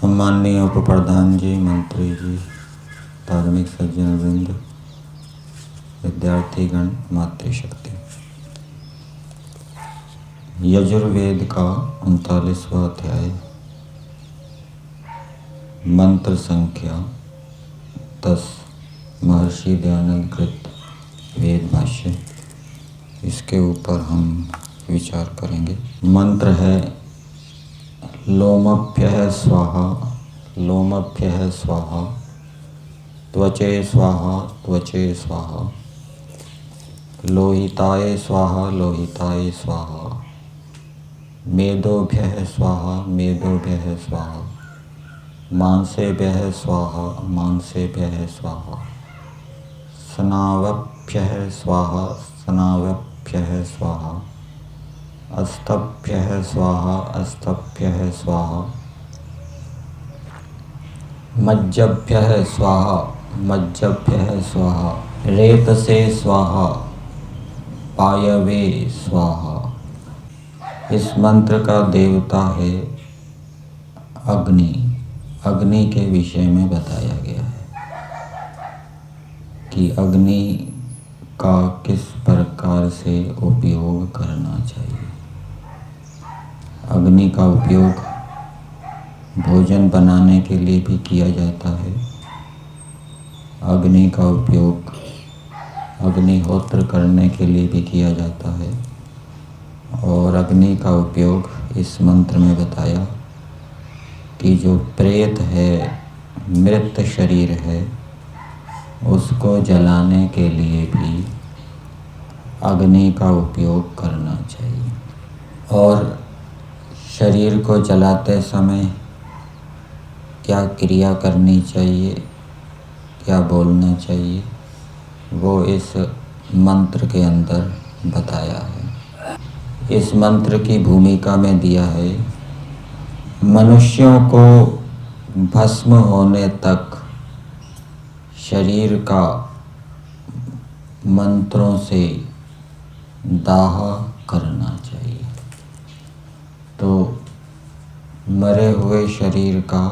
सम्माननीय उप प्रधान जी, मंत्री जी, धार्मिक सज्जन वृंद, विद्यार्थीगण, मातृशक्ति। यजुर्वेद का 39वां अध्याय, मंत्र संख्या 10, महर्षि दयानंद कृत वेद भाष्य। इसके ऊपर हम विचार करेंगे। मंत्र है लोमभ्यः स्वाहा, लोमभ्यः स्वाहा, त्वचे स्वाहा, त्वचे स्वाहा, लोहिताय स्वाहा, लोहिताय स्वाहा, मेदोभ्यः स्वाहा, मेदोभ्यः स्वाहा, मांसेभ्यः स्वाहा, मांसेभ्यः स्वाहा, स्नावभ्यः स्वाहा, स्नावभ्यः स्वाहा, अस्तभ्यः स्वाहा, अस्तभ्यः स्वाहा, मज्जभ्यः स्वाहा, मज्जभ्यः स्वाहा, रेतसे स्वाहा, पायवे स्वाहा। इस मंत्र का देवता है अग्नि। अग्नि के विषय में बताया गया है कि अग्नि का किस प्रकार से उपयोग करना चाहिए। अग्नि का उपयोग भोजन बनाने के लिए भी किया जाता है। अग्नि का उपयोग अग्निहोत्र करने के लिए भी किया जाता है। और अग्नि का उपयोग इस मंत्र में बताया कि जो प्रेत है, मृत शरीर है, उसको जलाने के लिए भी अग्नि का उपयोग करना चाहिए। और शरीर को जलाते समय क्या क्रिया करनी चाहिए, क्या बोलना चाहिए, वो इस मंत्र के अंदर बताया है। इस मंत्र की भूमिका में दिया है मनुष्यों को भस्म होने तक शरीर का मंत्रों से दाह करना चाहिए। तो मरे हुए शरीर का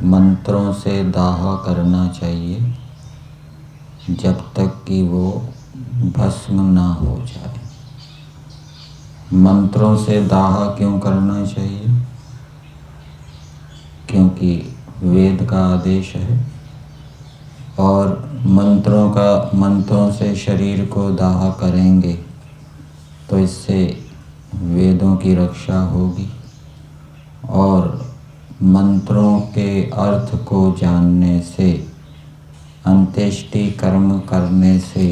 मंत्रों से दाह करना चाहिए जब तक कि वो भस्म ना हो जाए। मंत्रों से दाह क्यों करना चाहिए? क्योंकि वेद का आदेश है और मंत्रों से शरीर को दाह करेंगे तो इससे वेदों की रक्षा होगी। और मंत्रों के अर्थ को जानने से, अंत्येष्टि कर्म करने से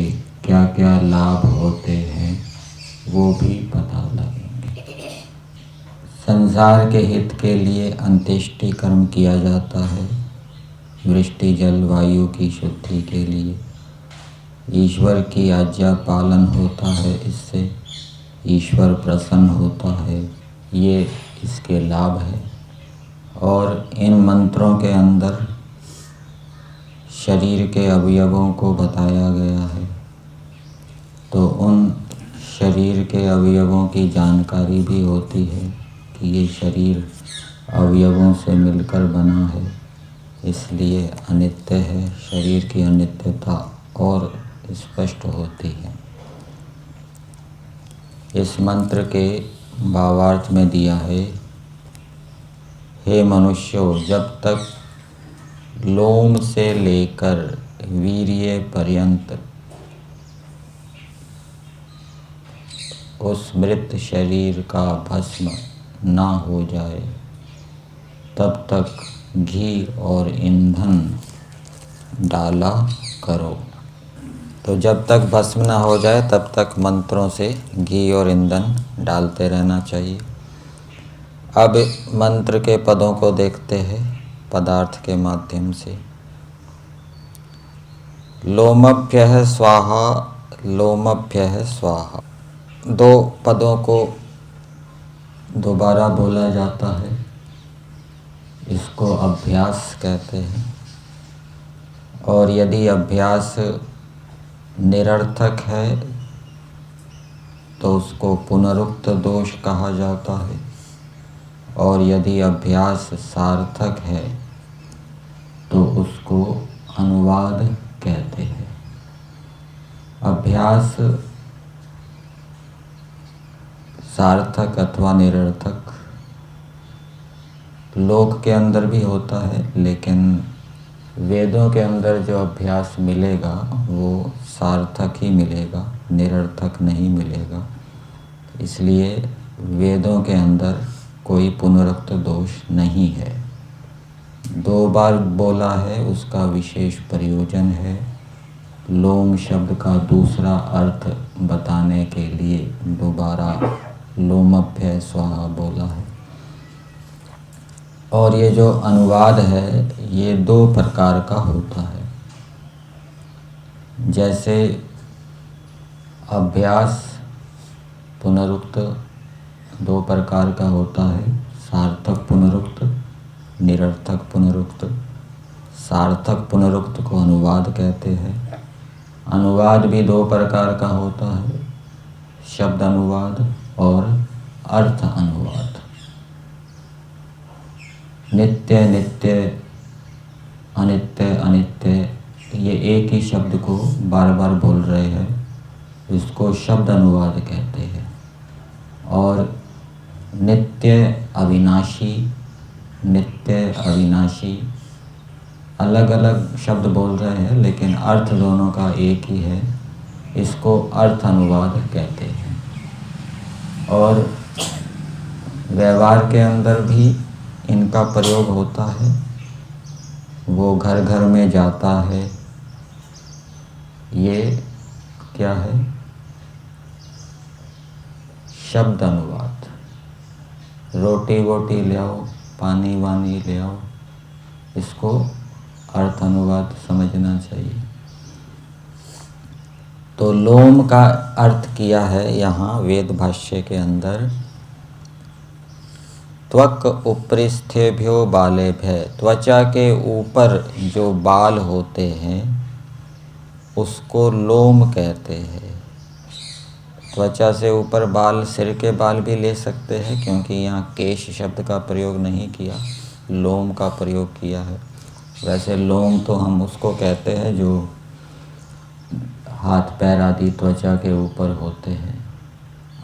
क्या क्या लाभ होते हैं वो भी पता लगेंगे। संसार के हित के लिए अंत्येष्टि कर्म किया जाता है, वृष्टि जल वायु की शुद्धि के लिए। ईश्वर की आज्ञा पालन होता है, इससे ईश्वर प्रसन्न होता है, ये इसके लाभ है। और इन मंत्रों के अंदर शरीर के अवयवों को बताया गया है, तो उन शरीर के अवयवों की जानकारी भी होती है कि ये शरीर अवयवों से मिलकर बना है, इसलिए अनित्य है। शरीर की अनित्यता और स्पष्ट होती है। इस मंत्र के भावार्थ में दिया है, हे मनुष्यों, जब तक लोम से लेकर वीर्य पर्यंत उस मृत शरीर का भस्म ना हो जाए तब तक घी और ईंधन डाला करो। तो जब तक भस्म ना हो जाए तब तक मंत्रों से घी और ईंधन डालते रहना चाहिए। अब मंत्र के पदों को देखते हैं पदार्थ के माध्यम से। लोमभ्यः स्वाहा, लोमभ्यः स्वाहा। दो पदों को दोबारा बोला जाता है, इसको अभ्यास कहते हैं। और यदि अभ्यास निरर्थक है तो उसको पुनरुक्त दोष कहा जाता है। और यदि अभ्यास सार्थक है तो उसको अनुवाद कहते हैं। अभ्यास सार्थक अथवा निरर्थक लोक के अंदर भी होता है, लेकिन वेदों के अंदर जो अभ्यास मिलेगा वो सार्थक ही मिलेगा, निरर्थक नहीं मिलेगा। इसलिए वेदों के अंदर कोई पुनरुक्त दोष नहीं है। 2 बार बोला है उसका विशेष प्रयोजन है। लोम शब्द का दूसरा अर्थ बताने के लिए दोबारा लोमभ्य स्वाहा बोला है। और ये जो अनुवाद है ये 2 प्रकार का होता है। जैसे अभ्यास पुनरुक्त 2 प्रकार का होता है, सार्थक पुनरुक्त, निरर्थक पुनरुक्त। सार्थक पुनरुक्त को अनुवाद कहते हैं। अनुवाद भी 2 प्रकार का होता है, शब्द अनुवाद और अर्थ अनुवाद। नित्य नित्य, अनित्य अनित्य, ये एक ही शब्द को बार बार बोल रहे हैं, इसको शब्द अनुवाद कहते हैं। और नित्य अविनाशी, नित्य अविनाशी अलग अलग शब्द बोल रहे हैं, लेकिन अर्थ दोनों का एक ही है, इसको अर्थ अनुवाद कहते हैं। और व्यवहार के अंदर भी इनका प्रयोग होता है। वो घर घर में जाता है, ये क्या है? शब्द अनुवाद। रोटी वोटी ले आओ, पानी वानी ले आओ, इसको अर्थ अनुवाद समझना चाहिए। तो लोम का अर्थ किया है यहाँ वेद भाष्य के अंदर त्वक उपरिस्थेभ्यो बालेभ्य, त्वचा के ऊपर जो बाल होते हैं उसको लोम कहते हैं। त्वचा से ऊपर बाल, सिर के बाल भी ले सकते हैं, क्योंकि यहाँ केश शब्द का प्रयोग नहीं किया, लोम का प्रयोग किया है। वैसे लोम तो हम उसको कहते हैं जो हाथ पैर आदि त्वचा के ऊपर होते हैं।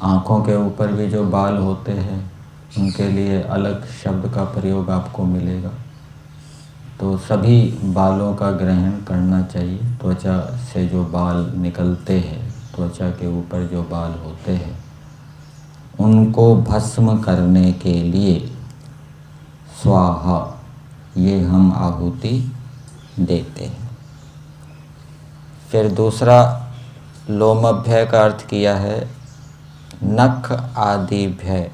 आँखों के ऊपर भी जो बाल होते हैं उनके लिए अलग शब्द का प्रयोग आपको मिलेगा। तो सभी बालों का ग्रहण करना चाहिए। त्वचा से जो बाल निकलते हैं, त्वचा के ऊपर जो बाल होते हैं, उनको भस्म करने के लिए स्वाहा ये हम आहुति देते हैं। फिर दूसरा लोमभ्य का अर्थ किया है नख आदि भय।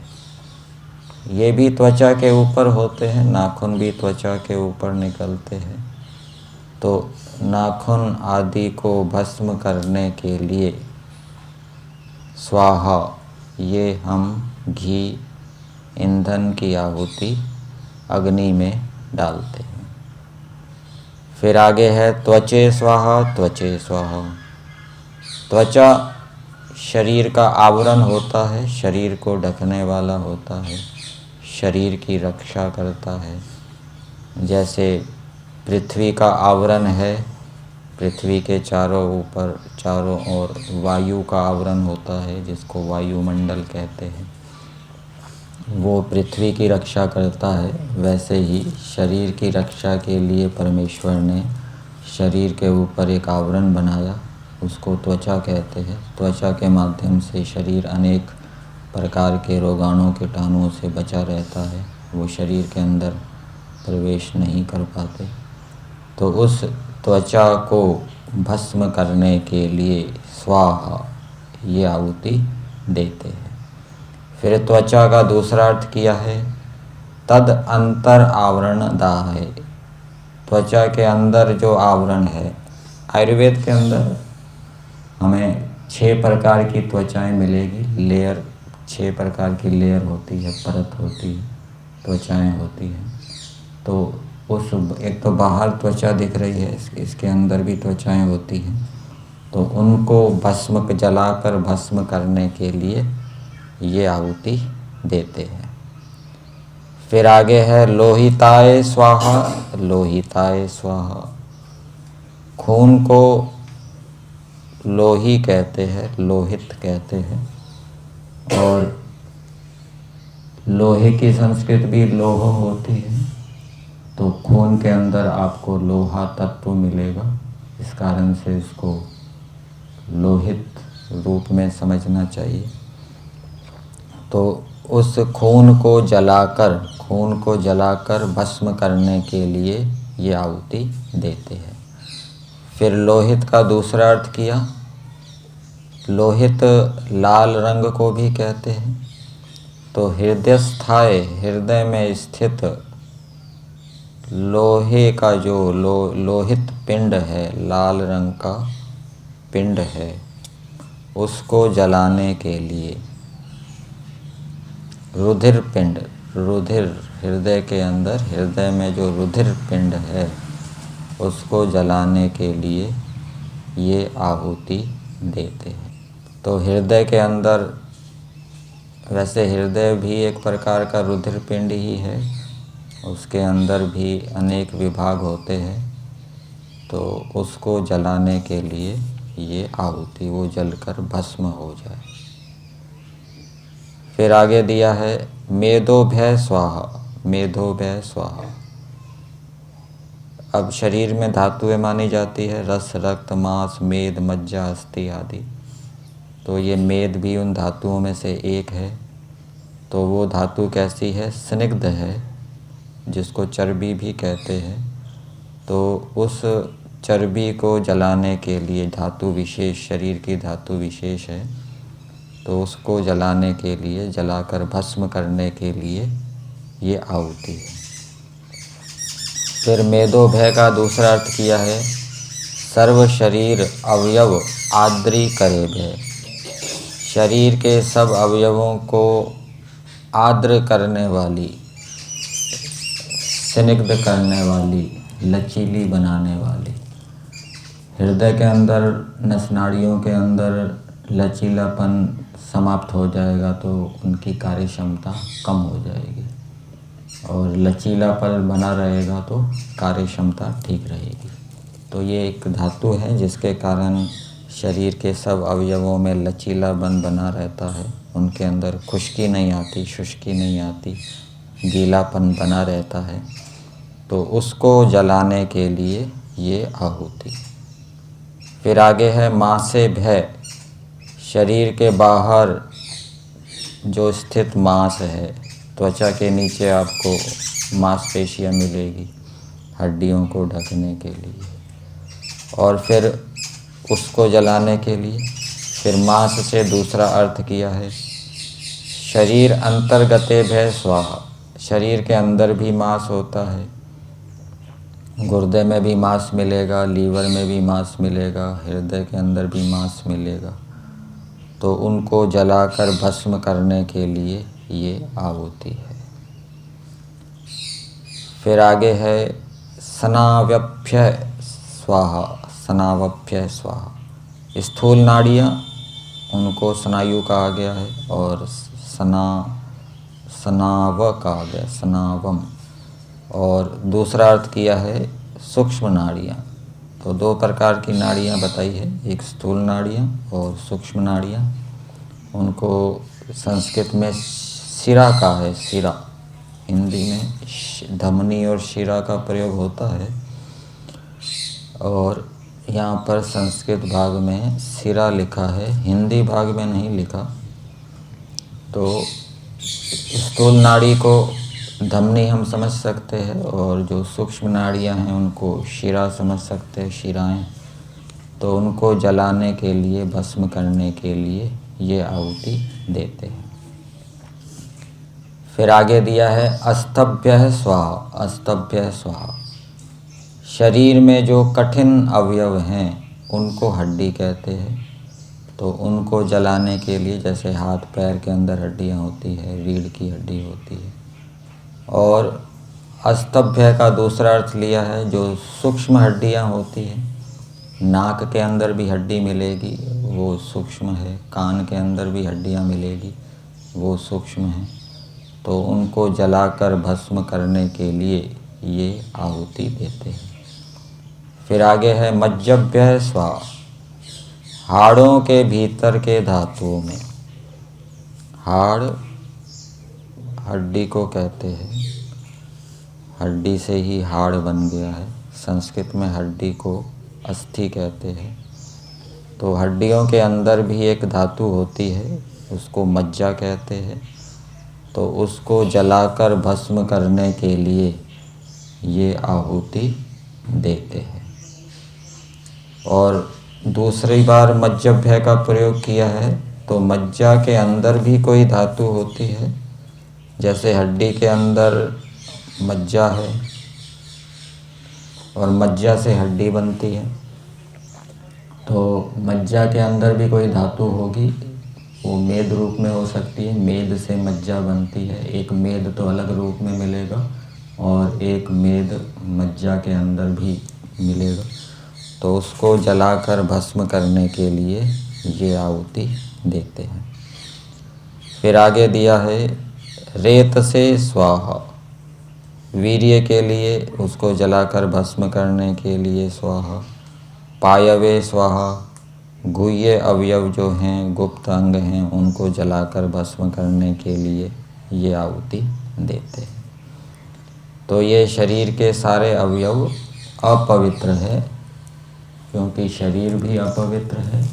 ये भी त्वचा के ऊपर होते हैं, नाखून भी त्वचा के ऊपर निकलते हैं। तो नाखून आदि को भस्म करने के लिए स्वाहा ये हम घी ईंधन की आहुति अग्नि में डालते हैं। फिर आगे है त्वचे स्वाहा, त्वचे स्वाहा। त्वचा शरीर का आवरण होता है, शरीर को ढकने वाला होता है, शरीर की रक्षा करता है। जैसे पृथ्वी का आवरण है, पृथ्वी के चारों ओर वायु का आवरण होता है जिसको वायुमंडल कहते हैं, वो पृथ्वी की रक्षा करता है। वैसे ही शरीर की रक्षा के लिए परमेश्वर ने शरीर के ऊपर एक आवरण बनाया, उसको त्वचा कहते हैं। त्वचा के माध्यम से शरीर अनेक प्रकार के रोगाणु कीटाणुओं से बचा रहता है, वो शरीर के अंदर प्रवेश नहीं कर पाते। तो उस त्वचा को भस्म करने के लिए स्वाहा ये आहुति देते हैं। फिर त्वचा का दूसरा अर्थ किया है तद अंतर आवरण दाह है। त्वचा के अंदर जो आवरण है, आयुर्वेद के अंदर हमें 6 प्रकार की त्वचाएं मिलेगी। लेयर 6 प्रकार की लेयर होती है, परत होती है, त्वचाएं होती हैं। तो उस एक तो बाहर त्वचा दिख रही है, इसके अंदर भी त्वचाएं होती हैं। तो उनको भस्म जलाकर भस्म करने के लिए ये आहुति देते हैं। फिर आगे है लोहिताय स्वाहा। लोहिताय स्वाहा, खून को लोही कहते हैं, लोहित कहते हैं। और लोहे की संस्कृत भी लोह होती है, तो खून के अंदर आपको लोहा तत्व मिलेगा। इस कारण से इसको लोहित रूप में समझना चाहिए। तो उस खून को जलाकर भस्म करने के लिए ये आहुति देते हैं। फिर लोहित का दूसरा अर्थ किया। लोहित लाल रंग को भी कहते हैं। तो हृदयस्थाय, हृदय में स्थित लोहे का जो लोहित पिंड है, लाल रंग का पिंड है, उसको जलाने के लिए रुधिर पिंड, रुधिर हृदय के अंदर, हृदय में जो रुधिर पिंड है उसको जलाने के लिए ये आहुति देते हैं। तो हृदय के अंदर, वैसे हृदय भी एक प्रकार का रुधिर पिंड ही है, उसके अंदर भी अनेक विभाग होते हैं। तो उसको जलाने के लिए ये आहुति, वो जलकर भस्म हो जाए। फिर आगे दिया है मेदोभय स्वाहा। मेदोभय स्वाहा, अब शरीर में धातुएं मानी जाती है, रस, रक्त, मांस, मेद, मज्जा, अस्थि आदि। तो ये मेद भी उन धातुओं में से एक है। तो वो धातु कैसी है? स्निग्ध है, जिसको चर्बी भी कहते हैं। तो उस चर्बी को जलाने के लिए धातु विशेष, शरीर की धातु विशेष है, तो उसको जलाने के लिए, जलाकर भस्म करने के लिए ये आहुति है। फिर मेदोभय का दूसरा अर्थ किया है सर्व शरीर अवयव आद्री करे भय। शरीर के सब अवयवों को आर्द्र करने वाली, स्निग्ध करने वाली, लचीली बनाने वाली। हृदय के अंदर, नसनाड़ियों के अंदर लचीलापन समाप्त हो जाएगा तो उनकी कार्य क्षमता कम हो जाएगी, और लचीलापन बना रहेगा तो कार्य क्षमता ठीक रहेगी। तो ये एक धातु है जिसके कारण शरीर के सब अवयवों में लचीलापन बना रहता है, उनके अंदर खुश्की नहीं आती, शुष्की नहीं आती, गीलापन बना रहता है। तो उसको जलाने के लिए ये आहुति। फिर आगे है मांसे भय। शरीर के बाहर जो स्थित मांस है, त्वचा के नीचे आपको मांसपेशियाँ मिलेगी हड्डियों को ढकने के लिए, और फिर उसको जलाने के लिए। फिर मांस से दूसरा अर्थ किया है शरीर अंतर्गते भय स्वाहा। शरीर के अंदर भी मांस होता है, गुर्दे में भी मांस मिलेगा, लीवर में भी मांस मिलेगा, हृदय के अंदर भी मांस मिलेगा। तो उनको जलाकर भस्म करने के लिए ये आहुति है। फिर आगे है स्नावभ्य स्वाहा। स्नावभ्य स्वाहा, स्थूल नाड़ियाँ, उनको स्नायु कहा गया है, और स्नाव कहा गया, स्नावम। और दूसरा अर्थ किया है सूक्ष्म नाड़ियाँ। तो दो प्रकार की नाड़ियाँ बताई है, एक स्थूल नाड़ियाँ और सूक्ष्म नाड़ियाँ। उनको संस्कृत में शिरा कहा है, शिरा। हिंदी में धमनी और शिरा का प्रयोग होता है, और यहाँ पर संस्कृत भाग में शिरा लिखा है, हिंदी भाग में नहीं लिखा। तो स्थूल नाड़ी को धमनी हम समझ सकते हैं, और जो सूक्ष्म नाड़ियाँ हैं उनको शिरा समझ सकते हैं, शिराएं। तो उनको जलाने के लिए, भस्म करने के लिए ये आहुति देते हैं। फिर आगे दिया है अस्तभ्य स्वाहा। अस्तभ्य स्वाहा, शरीर में जो कठिन अवयव हैं उनको हड्डी कहते हैं। तो उनको जलाने के लिए, जैसे हाथ पैर के अंदर हड्डियां होती है, रीढ़ की हड्डी होती है। और अस्तभ्य का दूसरा अर्थ लिया है जो सूक्ष्म हड्डियां होती हैं। नाक के अंदर भी हड्डी मिलेगी, वो सूक्ष्म है। कान के अंदर भी हड्डियां मिलेगी, वो सूक्ष्म है। तो उनको जलाकर भस्म करने के लिए ये आहुति देते हैं। फिर आगे है मज्जभ्य स्वाहा, हाड़ों के भीतर के धातुओं में। हाड़ हड्डी को कहते हैं, हड्डी से ही हाड़ बन गया है। संस्कृत में हड्डी को अस्थि कहते हैं। तो हड्डियों के अंदर भी एक धातु होती है, उसको मज्जा कहते हैं। तो उसको जलाकर भस्म करने के लिए ये आहुति देते हैं। और दूसरी बार मज्जभ्य का प्रयोग किया है तो मज्जा के अंदर भी कोई धातु होती है, जैसे हड्डी के अंदर मज्जा है और मज्जा से हड्डी बनती है। तो मज्जा के अंदर भी कोई धातु होगी, वो मेद रूप में हो सकती है। मेद से मज्जा बनती है। एक मेद तो अलग रूप में मिलेगा और एक मेद मज्जा के अंदर भी मिलेगा। तो उसको जलाकर भस्म करने के लिए ये आहुति देते हैं। फिर आगे दिया है रेत से स्वाहा, वीर्य के लिए, उसको जलाकर भस्म करने के लिए स्वाहा। पायवे स्वाहा, गुह्य अवयव जो हैं, गुप्त अंग हैं, उनको जलाकर भस्म करने के लिए ये आहुति देते हैं। तो ये शरीर के सारे अवयव अपवित्र है, क्योंकि शरीर भी अपवित्र है।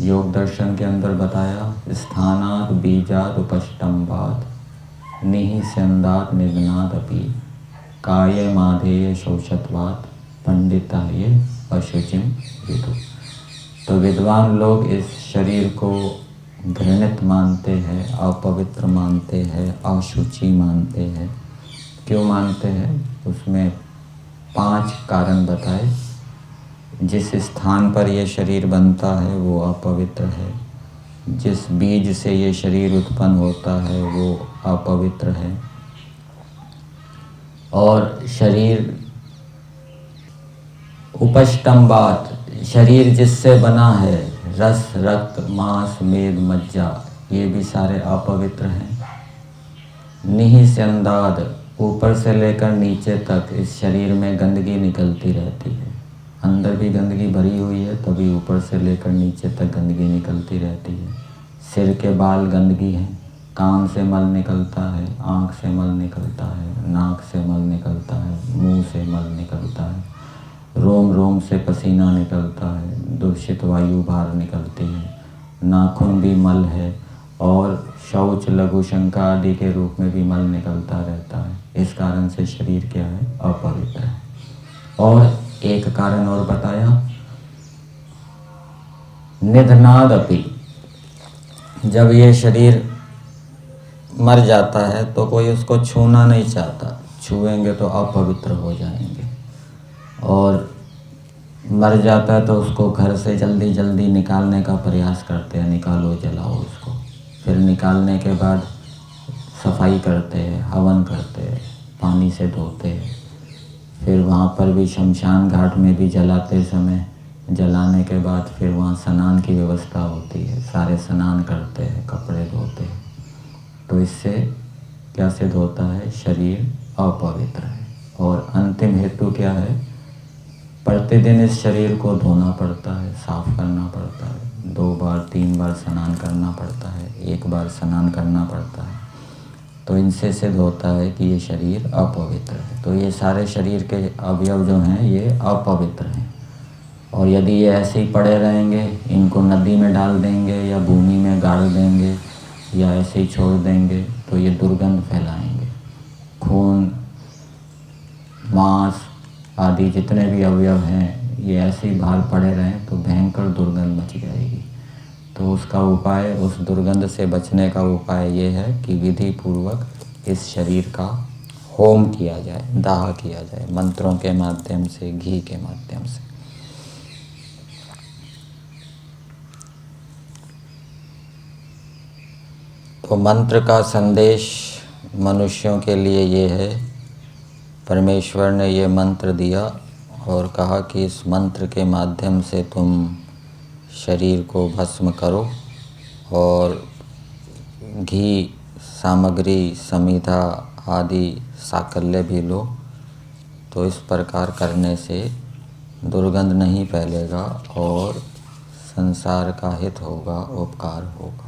योग दर्शन के अंदर बताया स्थानात् बीजात् उपष्टम्भात् निःस्यन्दात् निधनात् अपि काये माधेय शौचत्वात् पंडिताय अशुचिं विदुः। तो विद्वान लोग इस शरीर को घृणित मानते हैं, अपवित्र मानते हैं, अशुचि मानते हैं। क्यों मानते हैं? उसमें 5 कारण बताए। जिस स्थान पर ये शरीर बनता है वो अपवित्र है, जिस बीज से ये शरीर उत्पन्न होता है वो अपवित्र है, और शरीर उपष्टम्भात्, शरीर जिससे बना है, रस, रक्त, मांस, मेद, मज्जा, ये भी सारे अपवित्र हैं। निःस्यन्दात्, ऊपर से लेकर नीचे तक इस शरीर में गंदगी निकलती रहती है। अंदर भी गंदगी भरी हुई है, तभी ऊपर से लेकर नीचे तक गंदगी निकलती रहती है। सिर के बाल गंदगी हैं, कान से मल निकलता है, आँख से मल निकलता है, नाक से मल निकलता है, मुंह से मल निकलता है, रोम रोम से पसीना निकलता है, दूषित वायु बाहर निकलती है, नाखून भी मल है, और शौच, लघु शंका आदि के रूप में भी मल निकलता रहता है। इस कारण से शरीर क्या है? अपवित्र है। और एक कारण और बताया, निधनादपि, जब ये शरीर मर जाता है तो कोई उसको छूना नहीं चाहता, छुएंगे तो अपवित्र हो जाएंगे। और मर जाता है तो उसको घर से जल्दी जल्दी निकालने का प्रयास करते हैं, निकालो, जलाओ उसको। फिर निकालने के बाद सफाई करते हैं, हवन करते हैं, पानी से धोते हैं। फिर वहाँ पर भी शमशान घाट में भी जलाते समय, जलाने के बाद फिर वहाँ स्नान की व्यवस्था होती है, सारे स्नान करते हैं, कपड़े धोते हैं। तो इससे क्या सिद्ध होता है? शरीर अपवित्र है। और अंतिम हेतु क्या है? प्रतिदिन इस शरीर को धोना पड़ता है, साफ करना पड़ता है, 2 बार 3 बार स्नान करना पड़ता है, 1 बार स्नान करना पड़ता है। तो इनसे सिद्ध होता है कि ये शरीर अपवित्र है। तो ये सारे शरीर के अवयव जो हैं ये अपवित्र हैं। और यदि ये ऐसे ही पड़े रहेंगे, इनको नदी में डाल देंगे या भूमि में गाड़ देंगे या ऐसे ही छोड़ देंगे तो ये दुर्गंध फैलाएंगे। खून, मांस आदि जितने भी अवयव हैं ये ऐसे ही बाहर पड़े रहें तो भयंकर दुर्गंध मच जाएगी। तो उसका उपाय, उस दुर्गंध से बचने का उपाय ये है कि विधि पूर्वक इस शरीर का होम किया जाए, दाह किया जाए, मंत्रों के माध्यम से, घी के माध्यम से। तो मंत्र का संदेश मनुष्यों के लिए ये है, परमेश्वर ने ये मंत्र दिया और कहा कि इस मंत्र के माध्यम से तुम शरीर को भस्म करो और घी सामग्री समिधा आदि साकल्य भी लो, तो इस प्रकार करने से दुर्गंध नहीं फैलेगा और संसार का हित होगा, उपकार होगा।